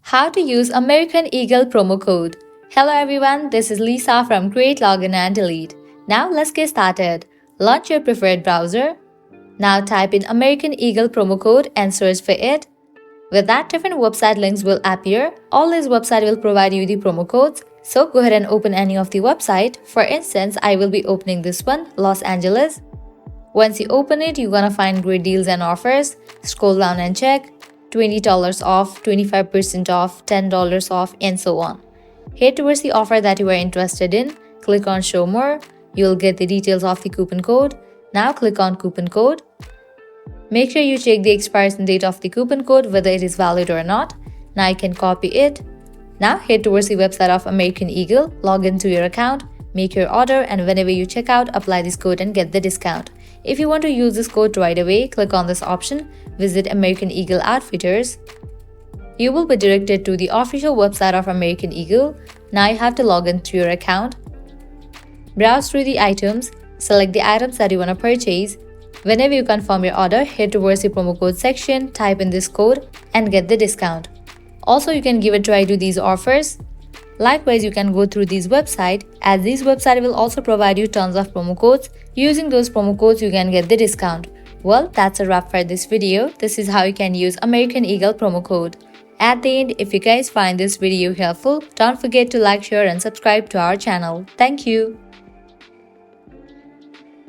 How to use American Eagle promo code. Hello everyone, this is Lisa from Create, Login and Delete. Now let's get started. Launch your preferred browser. Now type in American Eagle promo code and search for it. With that, different website links will appear. All these websites will provide you the promo codes. So go ahead and open any of the website. For instance, I will be opening this one, Los Angeles. Once you open it, you're gonna find great deals and offers. Scroll down and check. $20 off, 25% off, $10 off, and so on. Head towards the offer that you are interested in. Click on Show More. You'll get the details of the coupon code. Now click on Coupon Code. Make sure you check the expiration date of the coupon code, whether it is valid or not. Now you can copy it. Now head towards the website of American Eagle, log into your account, make your order, and whenever you check out, apply this code and get the discount. If you want to use this code right away, click on this option, visit American Eagle Outfitters. You will be directed to the official website of American Eagle. Now you have to log into your account. Browse through the items, select the items that you want to purchase. Whenever you confirm your order, head towards the promo code section, type in this code, and get the discount. Also, you can give a try to these offers. Likewise, you can go through these websites, as these websites will also provide you tons of promo codes. Using those promo codes, you can get the discount. Well, that's a wrap for this video. This is how you can use American Eagle promo code. At the end, if you guys find this video helpful, don't forget to like, share and subscribe to our channel. Thank you.